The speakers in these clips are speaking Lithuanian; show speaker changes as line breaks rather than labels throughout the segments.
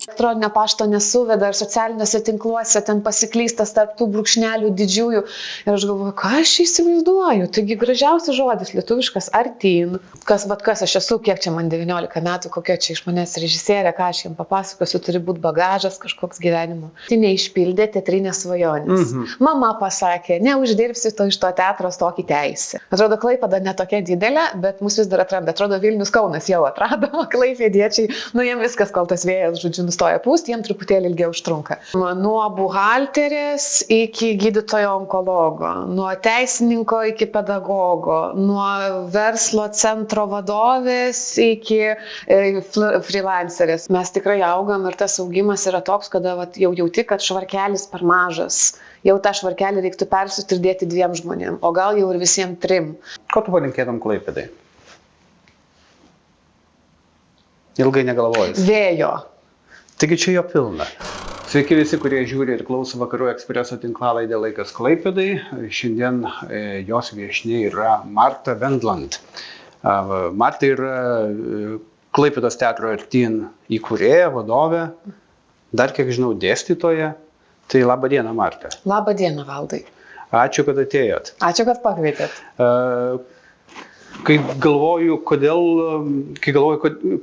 elektroninio pašto nesuveda ir socialiniuose tinkluose ten pasiklystas tarp tų brūkšnelių didžiųjų. Ir aš galvoju, ką aš įsivaizduoju, taigi gražiausias žodis lietuviškas artyn. Kas aš esu, kiek čia man 19 metų, kokia čia iš manęs režisierė, ką aš jiems papasakosiu, turi būti bagažas kažkoks gyvenimo. Tai neišpildė teatrinės svajonės. Mama pasakė, neuždirbsi to iš to teatro tokį teisę. Atrodo, Klaipėda ne tokia didelė, bet mus vis dar atranda. Atrodo, Vilnius Kaunas jau atrado, klaipėdiečiai, jiem viskas, kol tas vėjas, nustoja pūsti, jiem truputėlį ilgiau užtrunka. Nuo buhalterės iki gydytojo onkologo, nuo teisininko iki pedagogo, nuo verslo centro vadovės iki freelancerės. Mes tikrai augam ir tas augimas yra toks, kada jau jauti, kad švarkelis per mažas. Jau tą švarkelį reiktų persiūti ir dėti 2 žmonėm, o gal jau ir visiems 3.
Ko tu palinkėtum Klaipėdai? Ilgai negalvojus.
Vėjo.
Taigi čia jo pilna. Sveiki visi, kurie žiūri ir klauso Vakarų Ekspreso tinklalaidę Laikas Klaipėdai. Šiandien jos viešnia yra Marta Wendland. Marta yra Klaipėdos teatro Artyn įkūrėja, vadovė, dar kiek žinau dėstytoja. Tai laba diena, Marta.
Labą dieną, Valdai.
Ačiū, kad atėjot.
Ačiū, kad pakvietėt.
Kai galvoju,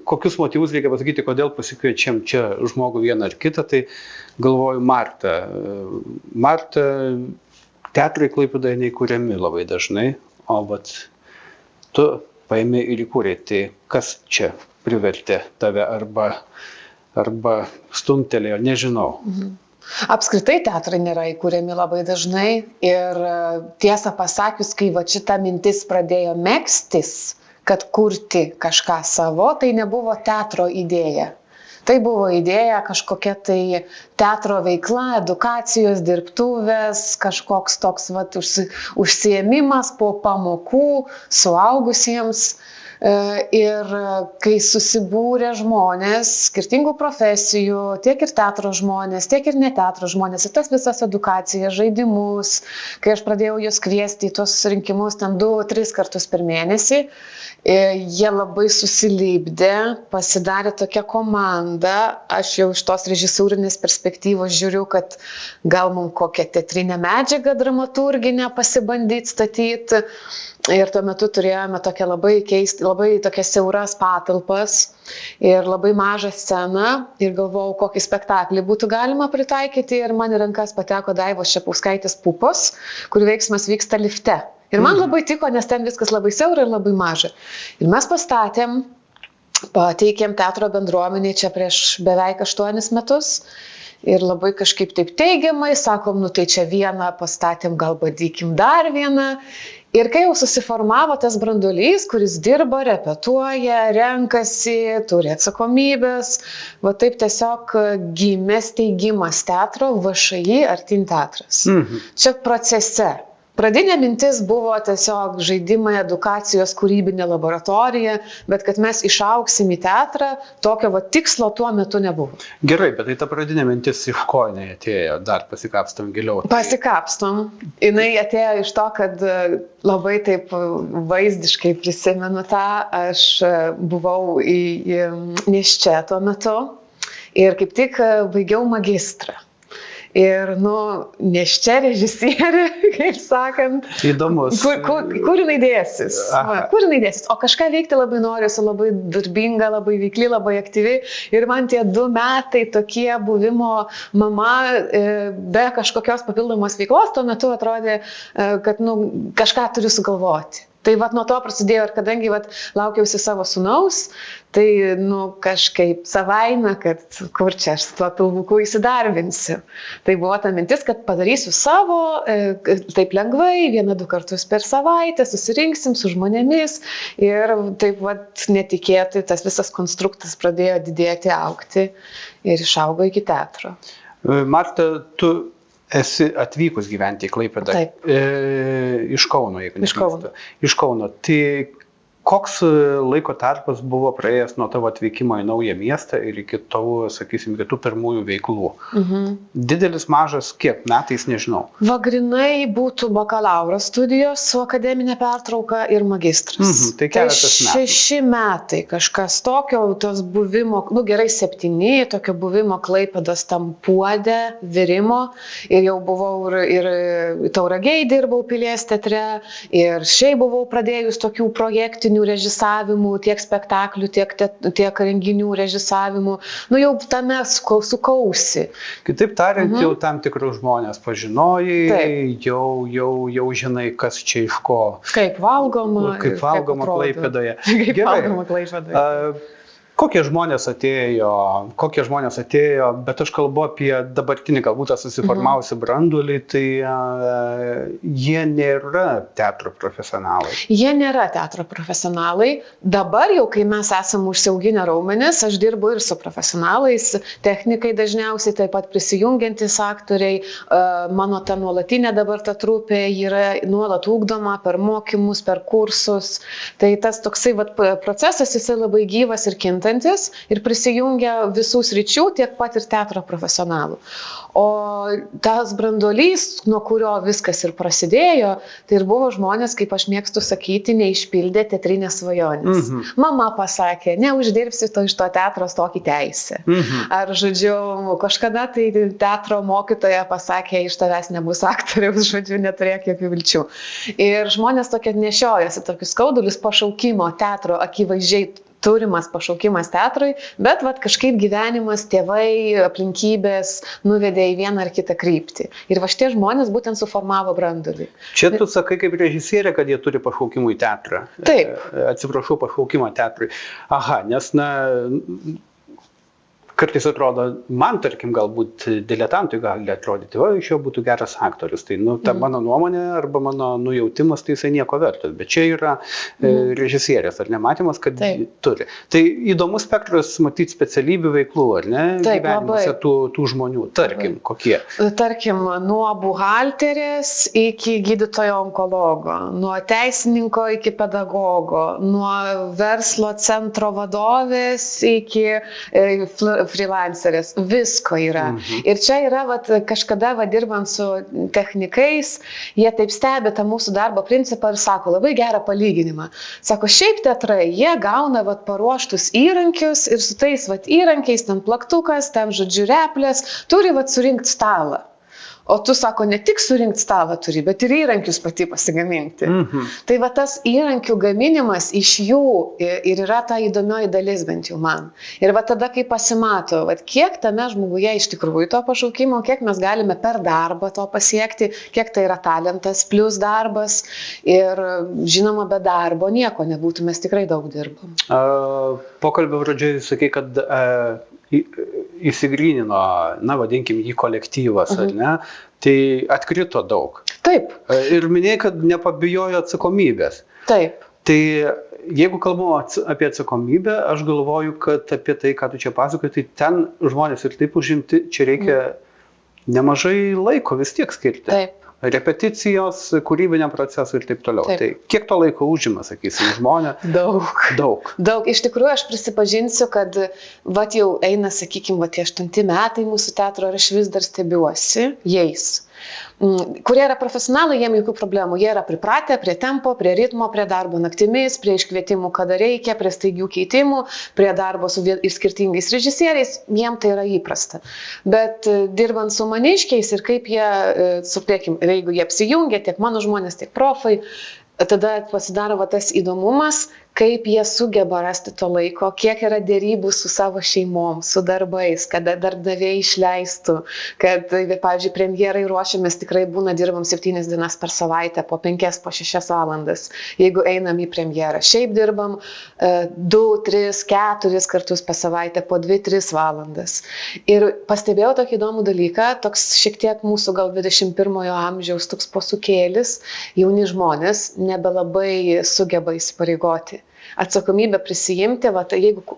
kokius motyvus reikia pasakyti, kodėl pasikviečiam čia žmogų vieną ar kitą, tai galvoju Marta. Marta, teatrai Klaipėdoje neįkūriami labai dažnai, o tu paėmė ir įkūrė. Tai kas čia privertė tave arba stumtelėjo, nežinau.
Apskritai teatrai nėra įkūriami labai dažnai ir tiesą pasakius, kai šita mintis pradėjo megztis, kad kurti kažką savo, tai nebuvo teatro idėja. Tai buvo idėja kažkokia tai teatro veikla, edukacijos, dirbtuvės, kažkoks toks užsiėmimas po pamokų suaugusiems. Ir kai susibūrė žmonės, skirtingų profesijų, tiek ir teatro žmonės, tiek ir neteatro žmonės, ir tas visas edukacijas, žaidimus, kai aš pradėjau juos kviesti į tuos rinkimus ten 2-3 kartus per mėnesį, jie labai susilipdė, pasidarė tokia komanda, aš jau iš tos režisūrinės perspektyvos žiūriu, kad gal mums kokią teatrinę medžiagą dramaturginę pasibandyti statyti. Ir tuo metu turėjome tokią labai tokias siauras patalpas ir labai mažą sceną ir galvojau, kokį spektaklį būtų galima pritaikyti ir man į rankas pateko Daivos Šepauskaitės Pupos, kur veiksmas vyksta lifte. Ir man labai tiko, nes ten viskas labai siaura ir labai maža. Ir mes pateikėm teatro bendruomenį čia prieš beveik 8 metus. Ir labai kažkaip taip teigiamai, sakom, tai čia vieną pastatėm, gal bandykim dar vieną. Ir kai jau susiformavo tas branduolys, kuris dirba, repetuoja, renkasi, turi atsakomybės, taip tiesiog gimė steigimas teatro VŠI Artyn teatras. Čia procese. Pradinė mintis buvo tiesiog žaidimai, edukacijos, kūrybinė laboratorija, bet kad mes išaugsim į teatrą, tokio tikslo tuo metu nebuvo.
Gerai, bet tai ta pradinė mintis iš ko jinai atėjo, dar pasikapstom giliau.
Pasikapstom. Jinai atėjo iš to, kad labai taip vaizdiškai prisimenu tą, aš buvau nėščia tuo metu ir kaip tik baigiau magistrą. Ir, nėščia režisierė, kaip sakant,
įdomus.
Kur jinai dėsis? Kur jinai dėsis? O kažką veikti labai noriu, esu labai darbinga, labai veikli, labai aktyvi. Ir man tie 2 metai tokie buvimo mama be kažkokios papildomos veiklos, tuo metu atrodė, kad kažką turiu sugalvoti. Tai nuo to prasidėjo ir kadangi laukiausi savo sūnaus, tai kažkaip savaime, kad kur čia aš su tuo pilvuku įsidarbinsiu. Tai buvo ta mintis, kad padarysiu savo, taip lengvai, 1-2 kartus per savaitę, susirinksim su žmonėmis ir taip netikėtai tas visas konstruktas pradėjo didėti, augti ir išaugo iki teatro.
Marta, tu esi atvykus gyventi į Klaipėdą.
Taip.
Iš Kauno, jeigu neklystu. Iš Kauno. Tai Koks laiko tarpas buvo praėjęs nuo tavo atvykimo į naują miestą ir iki tavo, sakysim, kitų pirmųjų veiklų? Didelis, mažas, kiek metais, nežinau.
Grinai būtų bakalauro studijos su akademinė pertrauka ir magistras.
Tai keletas metų.
6 metai kažkas tokio, tos buvimo, gerai 7, tokio buvimo Klaipėdos tam puode, virimo. Ir jau buvau ir Tauragėj dirbau Pilies teatre, ir šiaip buvau pradėjus tokių projektinių režisavimų, tiek spektaklių, tiek renginių režisavimų. Jau tame sukausi.
Kitaip tariant, jau tam tikrus žmonės pažinojai, jau žinai, kas čia iš ko.
Kaip valgoma
Klaipėdoje. Kokie žmonės atėjo, bet aš kalbu apie dabartinį, galbūt susiformavusi branduolį, tai jie nėra teatro profesionalai.
Jie nėra teatro profesionalai. Dabar jau, kai mes esame užsiauginę raumenis, aš dirbu ir su profesionalais, technikai dažniausiai, taip pat prisijungiantys aktoriai. Mano ta nuolatinė dabar ta trupė yra nuolat ugdoma per mokymus, per kursus. Tai tas toksai procesas, jisai labai gyvas ir kintantis ir prisijungia visų sričių, tiek pat ir teatro profesionalų. O tas branduolys, nuo kurio viskas ir prasidėjo, tai ir buvo žmonės, kaip aš mėgstu sakyti, neišpildė teatrinės svajonės. Mama pasakė, neuždirbsi iš to teatro tokį teisę. Ar, žodžiu, kažkada tai teatro mokytoja pasakė, iš tavęs nebus aktoriaus, žodžiu, neturėk jokių vilčių. Ir žmonės tokie nešiojasi tokius skaudulius pašaukimo teatro, akivaizdžiai turimas pašaukimas teatrui, bet kažkaip gyvenimas, tėvai, aplinkybės nuvedė į vieną ar kitą kryptį. Ir šitie žmonės būtent suformavo branduolį.
Čia tu sakai kaip režisierė, kad jie turi pašaukimų į teatrą.
Taip.
Atsiprašau, pašaukimą teatrui. Aha, nes kartais atrodo, man, tarkim, galbūt diletantui gali atrodyti, iš jo būtų geras aktorius. Tai ta mano nuomonė arba mano nujautimas, tai jisai nieko vertas. Bet čia yra režisierės, ar nematymas, kad turi. Tai įdomus spektras matyti specialybių veiklų, ar ne?
Taip,
gyvenimuose tų žmonių. Tarkim, kokie?
Tarkim, nuo buhalterės iki gydytojo onkologo, nuo teisininko iki pedagogo, nuo verslo centro vadovės iki freelancerės, visko yra. Ir čia yra, kažkada dirbant su technikais, jie taip stebi tą mūsų darbo principą ir sako, labai gerą palyginimą. Sako, šiaip teatrai, jie gauna paruoštus įrankius ir su tais įrankiais, ten plaktukas, ten žodžiu replės, turi surinkti stalą. O tu, sako, ne tik surinkti stalą turi, bet ir įrankius pati pasigaminti. Tai tas įrankių gaminimas iš jų ir yra ta įdomioji dalis bent jau man. Ir tada, kai pasimato, kiek tame žmoguje iš tikrųjų to pašaukimo, kiek mes galime per darbą to pasiekti, kiek tai yra talentas plus darbas. Ir žinoma, be darbo nieko nebūtų, mes tikrai daug dirbam.
Pokalbio pradžioje sakai, kad įsigrynino, vadinkim, jį kolektyvas, ar ne? Tai atkrito daug.
Taip.
Ir minėjai, kad nepabijojo atsakomybės.
Taip.
Tai jeigu kalbama apie atsakomybę, aš galvoju, kad apie tai, ką tu čia pasakoji, tai ten žmonės ir taip užimti, čia reikia nemažai laiko vis tiek skirti.
Taip.
Repeticijos, kūrybiniam procesui ir taip toliau. Taip. Tai kiek to laiko užima, sakysim, žmonės?
Daug. Iš tikrųjų, aš prisipažinsiu, kad jau eina, sakykim, tie 8 metai mūsų teatro ir aš vis dar stebiuosi jais. Kurie yra profesionalai, jiem jokių problemų. Jie yra pripratę prie tempo, prie ritmo, prie darbo naktimis, prie iškvietimų, kada reikia, prie staigių keitimų, prie darbo su skirtingais režisieriais. Jiem tai yra įprasta. Bet dirbant su maniškiais ir kaip jie, supriekim, jeigu jie apsijungia, tiek mano žmonės, tiek profai, tada pasidaro tas įdomumas, kaip jie sugeba rasti to laiko, kiek yra dėrybų su savo šeimom, su darbais, kada darbdaviai išleistų, kad, pavyzdžiui, premjerai ruošiamės, tikrai dirbam 7 dienas per savaitę, po 5, po 6 valandas, jeigu einam į premjerą. Šiaip dirbam 2, 3, 4 kartus per savaitę, po 2-3 valandas. Ir pastebėjau tokį įdomų dalyką, toks šiek tiek mūsų gal 21 amžiaus toks posūkėlis, jauni žmonės nebelabai sugeba įsipareigoti. Atsakomybę prisijimti, jeigu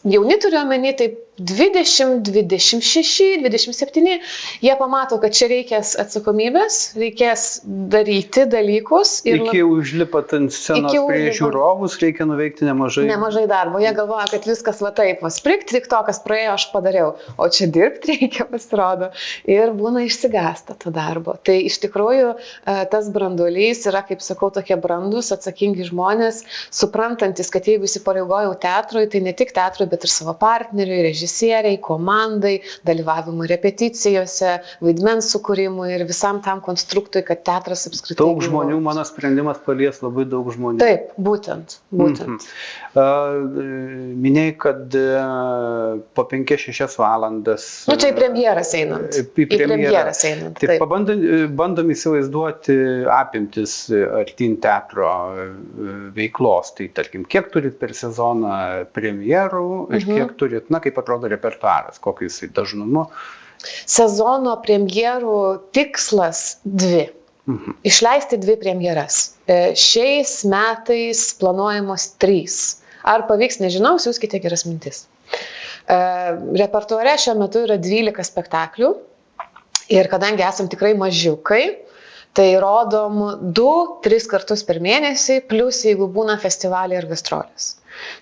jauni turiu omeny, tai 20, 26, 27, jie pamato, kad čia reikės atsakomybės, reikės daryti dalykus.
Iki užlipant ant scenos prie žiūrovus reikia nuveikti nemažai.
Nemažai darbo. Jie galvoja, kad viskas va taip, sprigt, tik to, kas praėjo, aš padariau. O čia dirbti reikia, pasirodo. Ir būna išsigąsta to darbo. Tai iš tikrųjų tas branduolys yra, kaip sakau, tokie brandus, atsakingi žmonės, suprantantis, kad jeigu įsipareigojau teatrui, tai ne tik teatrui, bet ir savo partneriui, režisieriai, komandai, dalyvavimui repeticijose, vaidmens sukūrimui ir visam tam konstruktui, kad teatras apskritai.
Daug žmonių, mano sprendimas palies labai daug žmonių.
Taip, būtent.
Minėjai, kad po 5-6 valandas.
Čia į premjeras einant. Į premjeras einant.
Taip, bandom įsivaizduoti apimtis artyn teatro veiklos. Tai tarkim, kiek turit per sezoną premjerų ir kiek turit, kaip atrodo repertuaras, kokiu jisai dažnumu?
Sezono premjerų tikslas 2. Išleisti 2 premjeras. Šiais metais planuojamos 3. Ar pavyks, nežinau, siųskite geras mintis. Repertuare šiuo metu yra 12 spektaklių ir kadangi esam tikrai mažiukai, tai rodom 2-3 kartus per mėnesį, plus jeigu būna festivaliai ir gastrolės.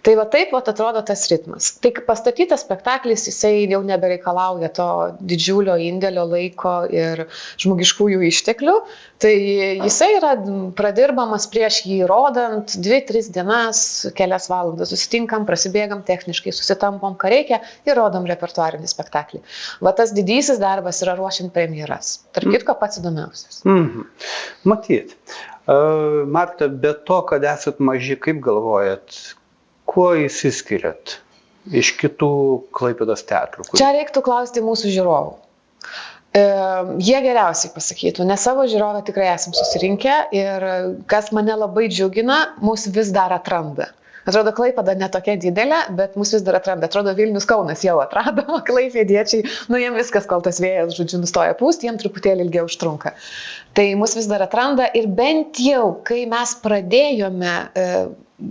Tai va taip atrodo tas ritmas. Tai pastatytas spektaklis, jisai jau nebereikalauja to didžiulio indėlio laiko ir žmogiškųjų išteklių. Tai jisai yra pradirbamas prieš jį rodant 2-3 dienas, kelias valandas. Susitinkam, prasibėgam techniškai, susitampom, ką reikia ir rodom repertuarinį spektaklį. Va tas didysis darbas yra ruošiant premjeras. Tarp kitko pats įdomiausias.
Matyt. Marta, be to, kad esat maži, kaip galvojat, kuo įsiskiriat iš kitų Klaipėdos teatrų?
Čia reiktų klausti mūsų žiūrovų. Jie geriausiai pasakytų, nes savo žiūrovą tikrai esam susirinkę ir kas mane labai džiugina, mus vis dar atranda. Atrodo, Klaipėda ne tokia didelė, bet mus vis dar atranda. Atrodo, Vilnius, Kaunas jau atrado, klaipėdiečiai, jiem viskas, kol tas vėjas, nustoja pūsti, jiem truputėlį ilgiau užtrunka. Tai mus vis dar atranda ir bent jau, kai mes pradėjome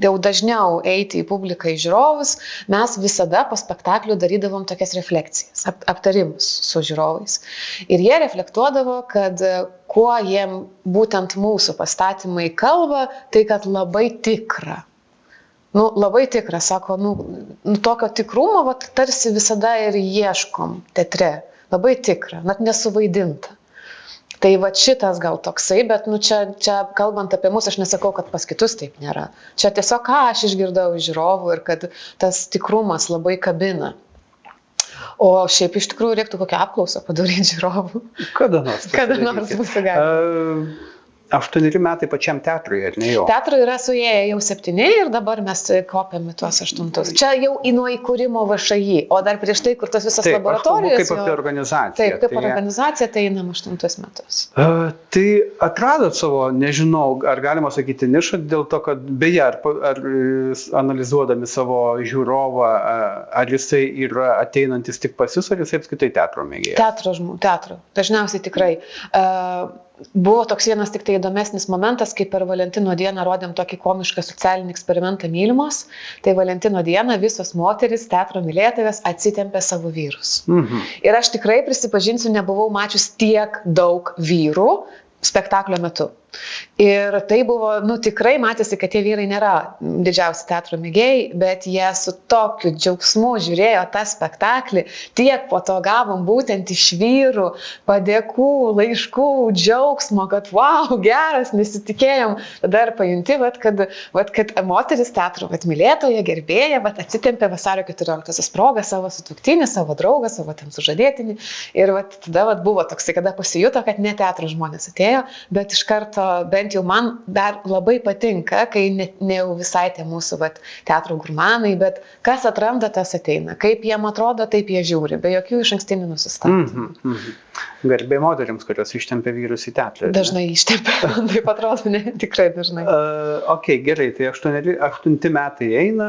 jau dažniau eiti į publiką, į žiūrovus, mes visada po spektaklių darydavom tokias refleksijas, aptarimus su žiūrovais. Ir jie reflektuodavo, kad kuo jiem būtent mūsų pastatymai kalba, tai kad labai tikra. Labai tikra, sako, tokio tikrumo tarsi visada ir ieškom teatre. Labai tikra, net nesuvaidinta. Tai šitas gal toksai, bet čia kalbant apie mus, aš nesakau, kad pas kitus taip nėra. Čia tiesiog ką aš išgirdau iš žiūrovų ir kad tas tikrumas labai kabina. O šiaip iš tikrųjų reiktų kokią apklausą padaryti žiūrovų.
Kada nors
būtų galima.
8 metai pačiam teatrui, ar ne jau?
Teatrui yra suėję jau 7 ir dabar mes kopiam į tuos 8. Čia jau nuo įkūrimo VŠI, o dar prieš tai, kur tas visas laboratorijos.
Taip, kaip apie organizaciją.
Taip, kaip organizacija, tai einam 8 metus.
Tai atradot savo, nežinau, ar galima sakyti nišą, dėl to, kad beje, ar analizuodami savo žiūrovą, ar jisai yra ateinantis tik pas jūs, ar jisai apskritai teatro mėgėjas?
Teatro. Dažniausiai tikrai. Buvo toks vienas tik tai įdomesnis momentas, kai per Valentino dieną rodėm tokį komišką socialinį eksperimentą Mylimos. Tai Valentino dieną visos moteris, teatro mylėtojos atsitempė savo vyrus. Ir aš tikrai prisipažinsiu, nebuvau mačius tiek daug vyrų spektaklio metu. Ir tai buvo, tikrai matėsi, kad tie vyrai nėra didžiausi teatro mėgėjai, bet jie su tokiu džiaugsmu žiūrėjo tą spektaklį, tiek po to gavom būtent iš vyrų padėkų, laiškų, džiaugsmo, kad wow, geras, nesitikėjom. Tada ir pajunti, kad moteris teatro mylėtoja, gerbėja, atsitempė vasario 14 progą savo sutuoktinį, savo draugą, savo ten sužadėtinį. Ir tada buvo toksai, kada pasijuto, kad ne teatro žmonės atėjo, bet iš karto bent jau man dar labai patinka, kai ne jau visai tie mūsų teatro gurmanai, bet kas atranda, tas ateina. Kaip jiem atrodo, taip jie žiūri, be jokių išankstinių nusistatymų.
Garbė moterims, kurios ištempia vyrus į teatrą.
Dažnai ištempia, taip atrodo, ne, tikrai dažnai.
Gerai, tai 8 metai eina,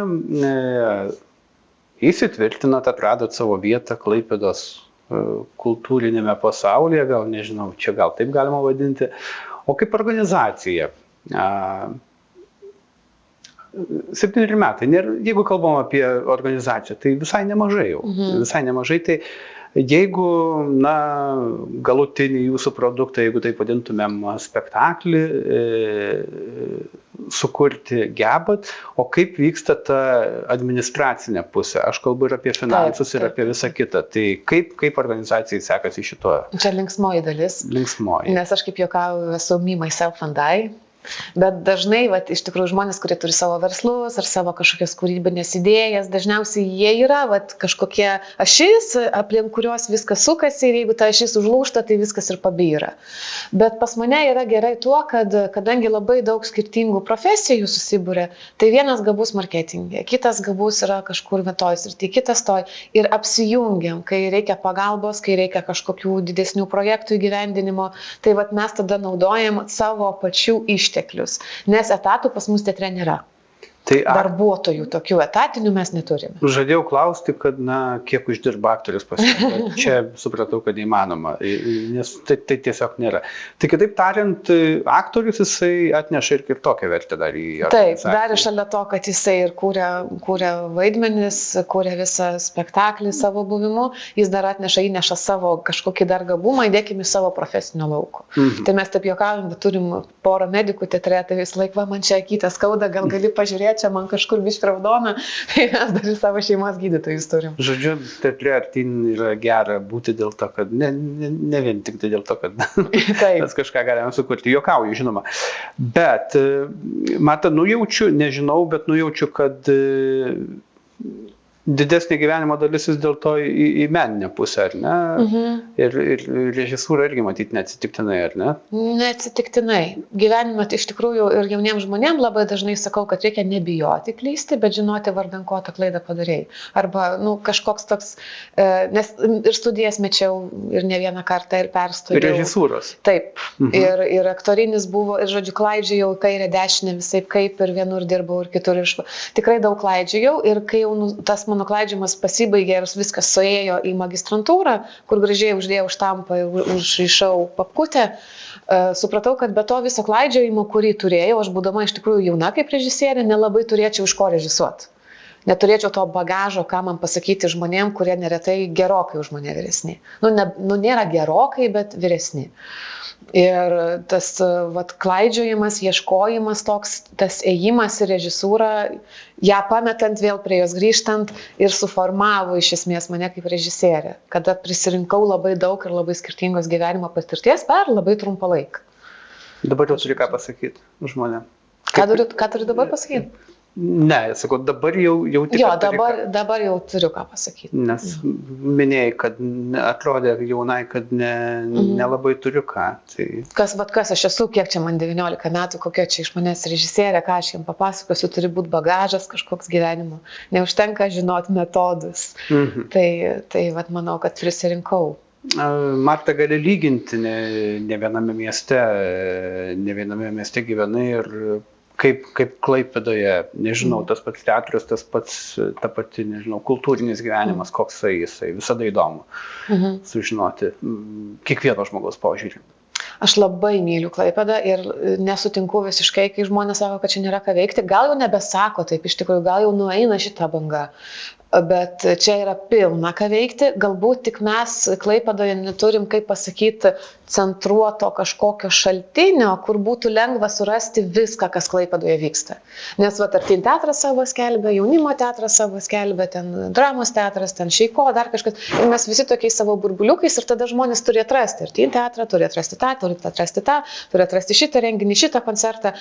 įsitvirtinot, atradot savo vietą Klaipėdos kultūrinėme pasaulyje, gal nežinau, čia gal taip galima vadinti. O kaip organizacija? 7 metai. Jeigu kalbam apie organizaciją, tai visai nemažai jau. Visai nemažai. Tai jeigu, galutinį jūsų produktą, jeigu tai vadintumėm spektaklį, sukurti gebat, o kaip vyksta ta administracinė pusė? Aš kalbu ir apie finansus, ir apie visą kitą. Tai kaip organizacijai sekasi šito?
Čia linksmoji dalis.
Linksmoji.
Nes aš kaip juokauju, esu me, myself and I. Bet dažnai, iš tikrųjų, žmonės, kurie turi savo verslus ar savo kažkokias kūrybinės idėjas, dažniausiai jie yra kažkokie ašis, aplink kurios viskas sukasi ir jeigu ta ašis užlūžta, tai viskas ir pabyra. Bet pas mane yra gerai tuo, kad kadangi labai daug skirtingų profesijų susibūrė, tai vienas gabus marketingė, kitas gabus yra kažkur vietoj ir tai kitas toj ir apsijungiam, kai reikia pagalbos, kai reikia kažkokių didesnių projektų įgyvendinimo, tai mes tada naudojam savo pačių išteklius, nes etatų pas mus teatre nėra. Tai darbuotojų tokių etatinių mes neturime.
Žadėjau klausti, kad, kiek uždirba aktorius pasirinkt. Čia supratau, kad įmanoma, nes tai tiesiog nėra. Tai kitaip tariant, aktorius jisai atneša ir tokią vertę dar į organizaciją.
Taip, dar šalia to, kad jisai ir kūrė vaidmenis, kūrė visą spektaklį savo buvimu, jis dar įneša savo kažkokį dar gabumą, įdėkime savo profesinio lauko. Tai mes taip juokaujam, turim porą medikų teatre, tai vis laik, man čia akytę skauda, gal gali pažiūrėti, čia man kažkur biškį raudona, tai mes dar ir savo šeimos gydytojus turim.
Žodžiu, teatre artin yra gera būti dėl to, kad ne vien tik dėl to, kad mes kažką galime sukurti. Juokauju, žinoma. Bet, nujaučiu, nežinau, bet nujaučiu, kad didesnė gyvenimo dalis vis dėlto į meninę pusę, ar ne? Ir režisūra irgi matyti neatsitiktinai, ar ne?
Neatsitiktinai. Gyvenime iš tikrųjų ir jauniems žmonėms labai dažnai sakau, kad reikia nebijoti klysti, bet žinoti vardan ko tą klaidą padarėjai. Arba kažkoks toks, nes ir studijas mečiau ir ne vieną kartą ir perstojau.
Ir režisūros.
Taip. Ir aktorinis buvo, ir žodžiu, klaidžiojau kairę dešinę visaip kaip ir vienur dirbau ir kitur. Tikrai daug klaidžiojau ir kai jau tas mano klaidžiamas pasibaigė ir viskas suėjo į magistrantūrą, kur gražiai uždėjau štampą ir užrišau papkutę, supratau, kad be to viso klaidžiojimo, kurį turėjau, aš būdama iš tikrųjų jauna kaip režisierė, nelabai turėčiau iš ko režisuoti. Neturėčiau to bagažo, ką man pasakyti žmonėm, kurie neretai gerokai už mane vyresni. Nėra gerokai, bet vyresni. Ir tas klaidžiojimas, ieškojimas toks, tas ėjimas į režisūrą, ją pametant vėl prie jos grįžtant ir suformavo iš esmės mane kaip režisierė, kada prisirinkau labai daug ir labai skirtingos gyvenimo patirties per labai trumpą laiką.
Dabar jau turi ką pasakyti žmonėm.
Ką turiu dabar pasakyti?
Ne, sakau, dabar jau tik...
Jo, dabar jau turiu ką pasakyti.
Nes minėjai, kad atrodė jaunai, kad nelabai turiu ką. Tai...
Kas aš esu, kiek čia man 19 metų, kokia čia iš manęs režisierė, ką aš jam papasakosiu, turi būti bagažas kažkoks gyvenimo. Neužtenka žinoti metodus. Tai manau, kad prisirinkau.
Marta, gali lyginti ne viename mieste gyvenai ir kaip Klaipėdoje, nežinau, tas pats teatras, ta pati, nežinau, kultūrinis gyvenimas, koks jisai, visada įdomu sužinoti kiekvieno žmogaus požiūrį.
Aš labai myliu Klaipėdą ir nesutinku visiškai, kai žmonės sako, kad čia nėra ką veikti. Gal jau nebesako taip, iš tikrųjų, gal jau nueina šitą bangą. Bet čia yra pilna ką veikti, galbūt tik mes Klaipėdoje neturim, kaip pasakyti, centruoto kažkokio šaltinio, kur būtų lengva surasti viską, kas Klaipėdoje vyksta. Nes Artin teatras savo skelbia, jaunimo teatras savo skelbia, ten dramos teatras, ten Šeiko, dar kažkas. Ir mes visi tokiais savo burbuliukais ir tada žmonės turi atrasti Artin teatrą, turi atrasti tą, turi atrasti šitą renginį, šitą koncertą.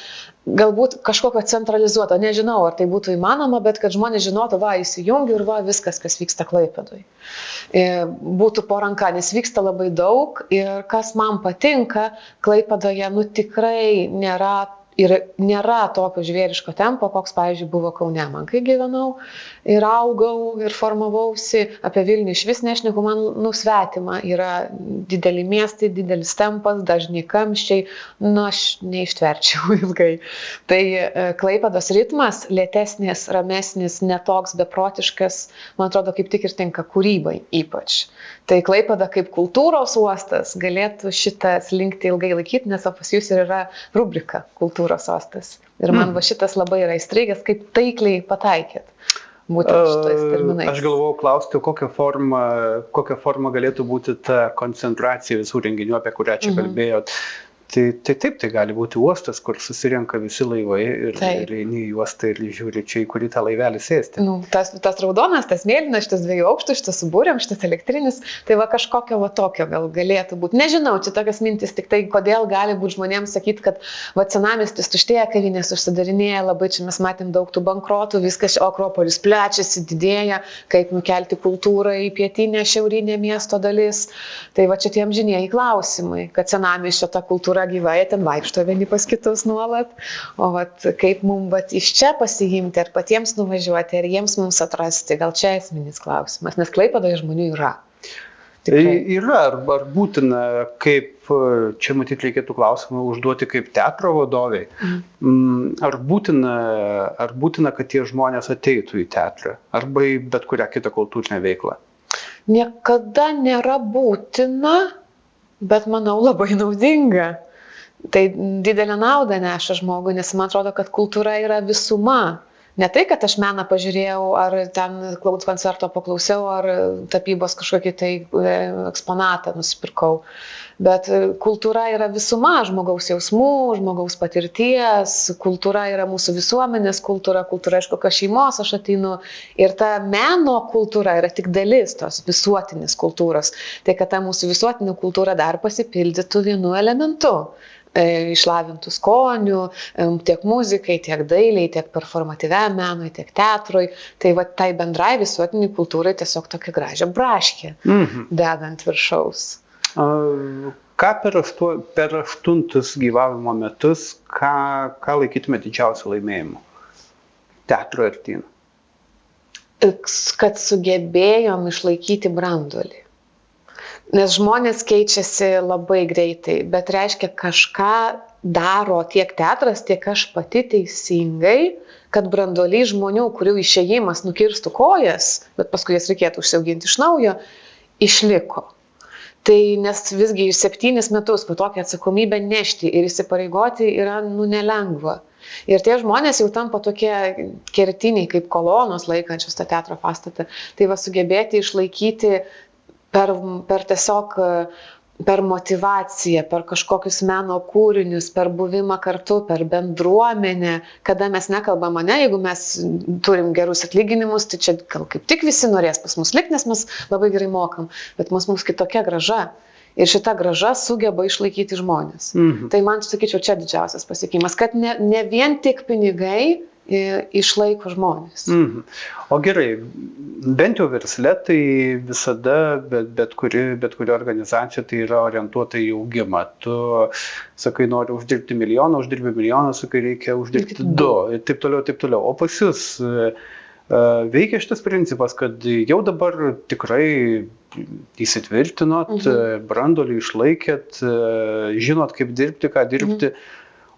Galbūt kažkokio centralizuoto, nežinau, ar tai būtų įmanoma, bet kad žmonės žinotų, įsijungiu ir viskas, kas vyksta Klaipėdoje. Būtų po ranka, nes vyksta labai daug ir kas man patinka, Klaipėdoje tikrai nėra tokio žvėriško tempo, koks, pavyzdžiui, buvo Kaune. Man kai gyvenau ir augau ir formavausi, apie Vilnių iš vis nešneku, man svetima. Yra dideli miestai, didelis tempas, dažni kamščiai, aš neištverčiau ilgai. Tai Klaipėdos ritmas, lėtesnis, ramesnis, netoks beprotiškas, man atrodo, kaip tik ir tinka kūrybai ypač. Tai Klaipėda kaip kultūros uostas galėtų šitą slinkti ilgai laikyti, nes pas jūs ir yra rubrika kultūros kultūros sostas. Ir man va šitas labai yra įstrigęs, kaip taikliai pataikėt. Būtent šitais terminais.
Aš galvojau klausti, kokią formą galėtų būti ta koncentracija visų renginių, apie kurią čia kalbėjot. Tai taip, tai gali būti uostas, kur susirenka visi laivai ir eini į uostą ir žiūri čia, į kurį tą laivelį sėsti.
Tas raudonas, tas mėlynas, šitas 2 aukštų, šitas su būriam, šitas elektrinis, tai va kažkokio va tokio gal galėtų būti. Nežinau, čia tokias mintis, tik tai kodėl gali būti žmonėms sakyti, kad va senamiestis tuštėja, kavinės užsidarinėja, labai čia mes matėm daug tų bankrotų, viskas, Akropolis plečiasi, didėja, kaip nukelti kultūrą į pietinę, šiaurinę miesto dalis. Tai va čia tie amžinieji klausimai, kad senamiesčio ta kultūra gyvai, ten vaikšto vieni pas kitus nuolat, o vat, kaip mums iš čia pasiimti, ar patiems nuvažiuoti, ar jiems mums atrasti, gal čia esminis klausimas, nes Klaipėdoje žmonių yra.
Tikrai. Yra, ar būtina, kaip, čia matyt reikėtų klausimą užduoti kaip teatro vadoviai, ar būtina, kad tie žmonės ateitų į teatrą, arba į bet kurią kitą kultūrinę veiklą?
Niekada nėra būtina, bet manau labai naudinga. Tai didelę naudą neša žmogui, nes man atrodo, kad kultūra yra visuma. Ne tai, kad aš meną pažiūrėjau, ar ten koncerto paklausiau, ar tapybos kažkokį tai eksponatą nusipirkau. Bet kultūra yra visuma žmogaus jausmų, žmogaus patirties, kultūra yra mūsų visuomenės kultūra, iš kokios šeimos aš ateinu. Ir ta meno kultūra yra tik dalis tos visuotinės kultūros. Tai kad ta mūsų visuotinė kultūra dar pasipildytų vienu elementu. Išlavintų skonių, tiek muzikai, tiek dailiai, tiek performatyviam menui, tiek teatrui. Tai va tai bendrai visuotiniai kultūrai tiesiog tokia gražia braškė dedant viršaus.
Ką per 8 gyvavimo metus, ką laikytume didžiausiu laimėjimu? Teatro ir kino.
Kad sugebėjom išlaikyti branduolį. Nes žmonės keičiasi labai greitai, bet reiškia kažką daro tiek teatras, tiek aš pati teisingai, kad branduolys žmonių, kurių išėjimas nukirstų kojas, bet paskui jas reikėtų užsiauginti iš naujo, išliko. Tai nes visgi 7 metus po tokią atsakomybę nešti ir įsipareigoti yra nelengva. Ir tie žmonės jau tampa tokie kertiniai, kaip kolonos laikančios tą teatro pastatą. Tai va sugebėti išlaikyti per tiesiog, per motivaciją, per kažkokius meno kūrinius, per buvimą kartu, per bendruomenę, kada mes nekalbam, jeigu mes turim gerus atlyginimus, tai čia gal kaip tik visi norės pas mus likti, nes mes labai gerai mokam, bet mums kitokia graža. Ir šita graža sugeba išlaikyti žmonės. Tai man, sakyčiau, čia didžiausias pasiekimas, kad ne vien tik pinigai išlaiko žmonės.
O gerai, bent jau versle, tai visada bet kuri organizacija tai yra orientuota į augimą. Tu sakai, nori uždirbti milijoną, uždirbi milijoną, sakai, reikia uždirbti 2 ir taip toliau. O pas jūs veikia šitas principas, kad jau dabar tikrai įsitvirtinot, branduolį išlaikėt, žinot, kaip dirbti, ką dirbti,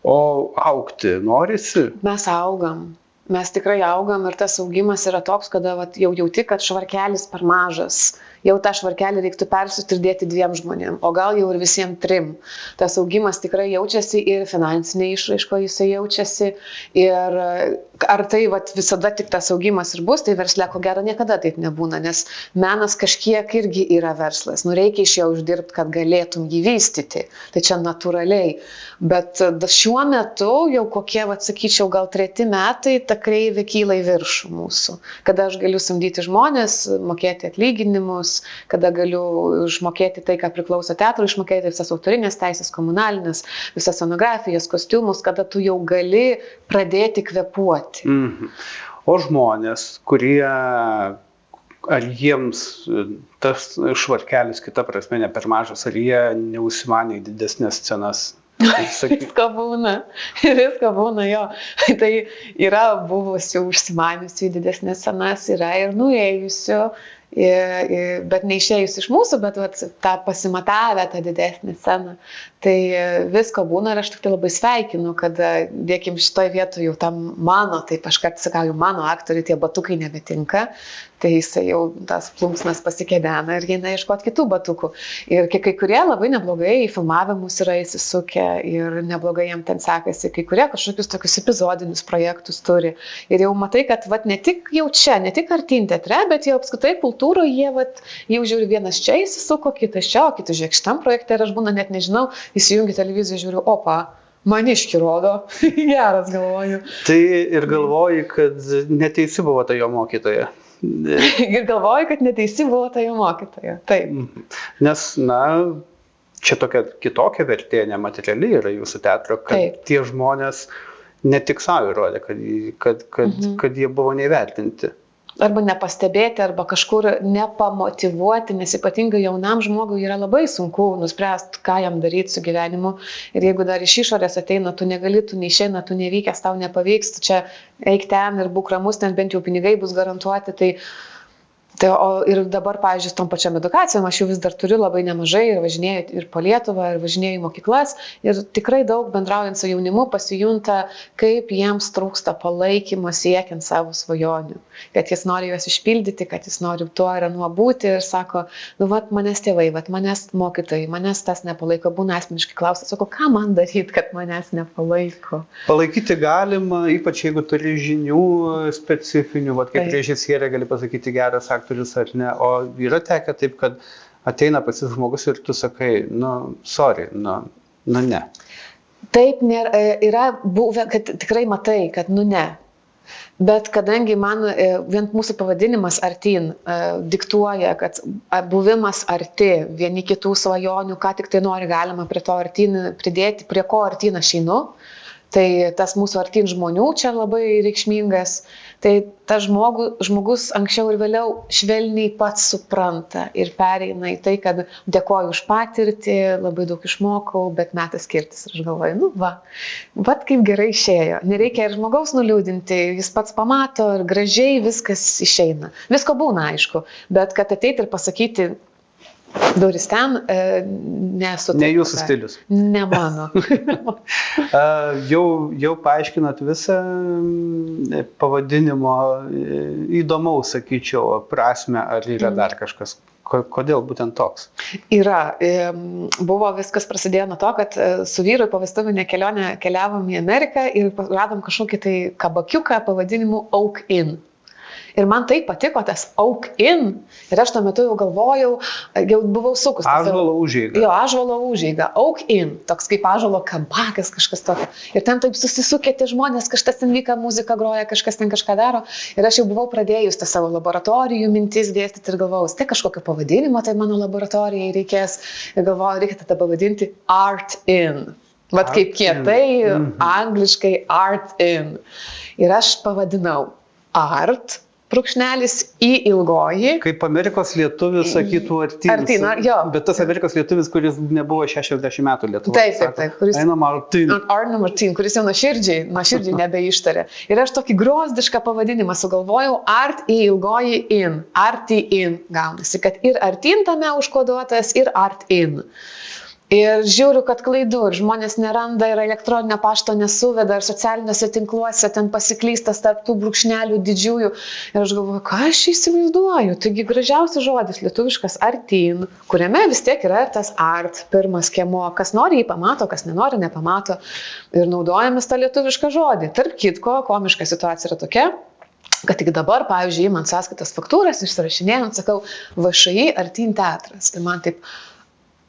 o augti norisi?
Mes augam. Mes tikrai augam ir tas augimas yra toks, kada jau jauti, kad švarkelis per mažas. Jau tą švarkelį reiktų persiūti ir dėti 2 žmonėm, o gal jau ir visiems 3. Tas augimas tikrai jaučiasi ir finansinė išraiško jisai jaučiasi. Ir ar tai visada tik tas augimas ir bus, tai versle ko gero niekada taip nebūna, nes menas kažkiek irgi yra verslas. Reikia iš jo uždirbti, kad galėtum jį vystyti. Tai čia natūraliai. Bet šiuo metu jau kokie, sakyčiau, gal 3 metai ta kreivė kyla į viršų mūsų. Kada aš galiu samdyti žmonės, mokėti atlyginimus, kada galiu išmokėti tai, ką priklauso teatrui, išmokėti visas autorinės teisės, komunalinės, visas scenografijas, kostiumus, kada tu jau gali pradėti kvėpuoti.
O žmonės, kurie, ar jiems tas švarkelis, kita prasme, ne per mažas, ar jie neužsimanė į didesnės scenas?
Visko būna, jo. Tai yra buvusių užsimaniusių į didesnės scenas, yra ir nuėjusių, bet neišėjusi iš mūsų, bet tą pasimatavę, tą didesnį sceną. Tai visko būna ir aš tik tai labai sveikinu, kad dėkim šitoj vietoj jau tam mano, taip aš kartais sakau, jau mano aktoriai tie batukai nebetinka, tai jisai jau tas plunksnas pasikedena ir eina ieškoti kitų batukų. Ir kai kurie labai neblogai į filmavimus yra įsisukę ir neblogai jam ten sekasi, kai kurie kažkokius tokius epizodinius projektus turi. Ir jau matai, kad vat, ne tik jau čia, ne tik Artin teatre, bet jau apskritai kultūroje jie vat, jau žiūri vienas čia įsisuko, kitas čia, o kitas žiūrėk šitam projekte ir aš būna net nežinau, įsijungi televiziją, žiūriu, opa, maniški rodo, geras galvoju.
Tai ir galvoji, kad neteisi buvo ta jo mokytoja.
Ir galvoju, kad neteisi buvo ta jo mokytoja, taip.
Nes, na, čia tokia kitokia vertė, nemateriali yra jūsų teatro, kad taip. Tie žmonės ne tik savo įrodė, kad jie buvo neįvertinti.
Arba nepastebėti, arba kažkur nepamotivuoti, nes ypatingai jaunam žmogui yra labai sunku nuspręsti, ką jam daryti su gyvenimu. Ir jeigu dar iš išorės ateina, tu negali, tu neišeina, tu nevykęs, tau nepavyks, tu čia eik ten ir būk ramus, nes bent jau pinigai bus garantuoti. Ir dabar, pavyzdžiui, tom pačiam edukacijom, aš jau vis dar turiu labai nemažai ir važinėjau ir po Lietuvą, ir važinėjau į mokyklas ir tikrai daug bendraujant su jaunimu pasijunta, kaip jiems trūksta palaikymo siekiant savo svajonių, kad jis nori juos išpildyti, kad jis nori tuo ir anuo būti ir sako, nu, vat manęs tėvai, vat manęs mokytojai, manęs tas nepalaiko, būna asmeniškai klausia, sako, ką man daryti, kad manęs nepalaiko.
Palaikyti galima, ypač jeigu turi žinių specifinių, vat kaip režisierė gali pasakyti geras aktorius ar ne, o yra tekę taip, kad ateina pasis žmogus ir tu sakai, nu, sorry, nu ne.
Taip nėra, yra buvę, kad tikrai matai, kad nu ne. Bet kadangi man vien mūsų pavadinimas Artin diktuoja, kad buvimas arti vieni kitų svajonių, ką tik tai nori galima prie to Artin pridėti, prie ko Artin aš einu, tai tas mūsų Artin žmonių čia labai reikšmingas. Tai tas žmogus anksčiau ir vėliau švelniai pats supranta ir pereina į tai, kad dėkoju už patirtį, labai daug išmokau, bet metas skirtis. Ir aš galvoju, nu vat kaip gerai išėjo. Nereikia ir žmogaus nuliūdinti, jis pats pamato ir gražiai viskas išeina. Visko būna, aišku, bet kad ateiti ir pasakyti, duris ten, nesu.
Ne jūsų stilius.
Ne mano.
Jau paaiškinat visą pavadinimo įdomaus, sakyčiau, prasme, ar yra dar kažkas? Kodėl būtent toks?
Yra. Buvo viskas prasidėjo nuo to, kad su vyru po vestuvinę kelionę keliavom į Ameriką ir radom kažkokį tai kabakiuką pavadinimu Oak Inn. Ir man tai patiko, tas Oak Inn. Ir aš tuo metu jau galvojau, jau buvau sukus.
Ąžuolo užeiga.
Jo, ąžuolo užeiga. Oak Inn. Toks kaip ąžuolo kabakas, kažkas tokio. Ir ten taip susisukėti žmonės, kažkas ten vyka, muzika groja, kažkas ten kažką daro. Ir aš jau buvau pradėjus tą savo laboratorijų mintis dėstyti ir galvojau, tai kažkokio pavadinimo tai mano laboratorijai reikės. Ir galvojau, reikia tada pavadinti Art Inn. Vat kaip kietai, angliškai Art Inn. Ir aš pavadinau Art brūkšnelis į ilgoji.
Kaip Amerikos lietuvis sakytų Artinas.
Jo.
Bet tas Amerikos lietuvis, kuris nebuvo 60 metų Lietuvoje.
Taip. Einam
Artin.
Artin, kuris jau nuoširdžiai nebeištarė. Ir aš tokį grozdišką pavadinimą sugalvojau, Art į ilgoji in. Arti in gaunasi, kad ir Artin tame užkoduotas, ir Art in. Ir žiūriu, kad klaidų, ir žmonės neranda, ir elektroninio pašto nesuveda, ir socialiniuose tinkluose ten pasiklystas tarp tų brūkšnelių didžiųjų. Ir aš galvoju, ką aš įsivaizduoju? Taigi gražiausias žodis lietuviškas Artin, kuriame vis tiek yra tas art, pirmas skiemuo, kas nori jį pamato, kas nenori nepamato. Ir naudojamis tą lietuvišką žodį. Tarp kitko, komiška situacija yra tokia, kad tik dabar, pavyzdžiui, man sąskaitas faktūras išsirašinėjant, sakau, VŠI Artin teatras. Ir man taip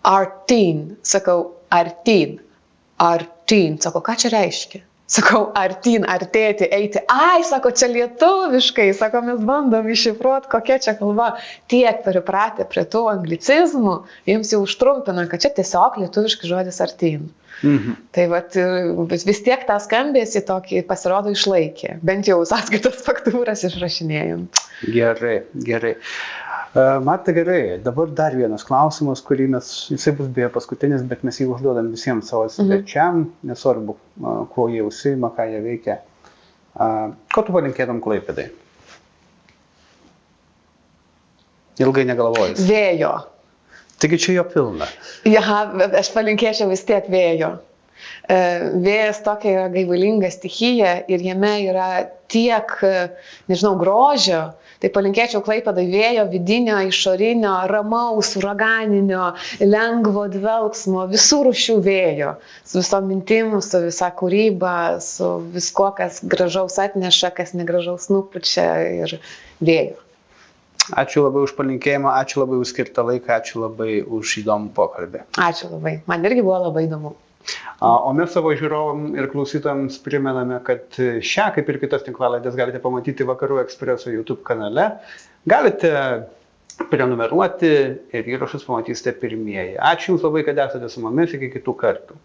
Artin, sakau, Artin, sako, ką čia reiškia? Sakau, Artin, artėti, eiti, sako, čia lietuviškai, sako, mes bandom iššifruoti, kokia čia kalba, tiek pripratę prie tų anglicizmų, jiems jau užtrumpina, kad čia tiesiog lietuviškai žodis Artin. Tai vis tiek tą skambėsi tokį pasirodo išlaikė, bent jau sąskaitos faktūras išrašinėjant.
Gerai. Marta, gerai, dabar dar vienas klausimas, jisai bus beje paskutinis, bet mes jį užduodam visiems savo svečiam, nesvarbu, kuo jie užsiima, ką jie veikia. Ko tu palinkėtum Klaipėdai? Ilgai negalvojus.
Vėjo.
Taigi čia jo pilna.
Aš palinkėčiau vis tiek vėjo. Vėjas tokia yra gaivalinga stichija ir jame yra tiek, nežinau, grožio. Tai palinkėčiau Klaipėdai vėjo vidinio, išorinio, ramaus, uraganinio, lengvo dvelksmo, visų rūšių vėjo. Su visom mintim, su visa kūryba, su visko, kas gražaus atneša, kas negražaus nupučia ir vėjo.
Ačiū labai už palinkėjimą, ačiū labai už skirtą laiką, ačiū labai už įdomų pokalbį.
Ačiū labai. Man irgi buvo labai įdomu.
O mes savo žiūrovam ir klausytojams primename, kad šią, kaip ir kitas tinklalaidės, galite pamatyti Vakarų Ekspreso YouTube kanale. Galite prenumeruoti ir įrašus pamatysite pirmieji. Ačiū Jums labai, kad esate su mumis, iki kitų kartų.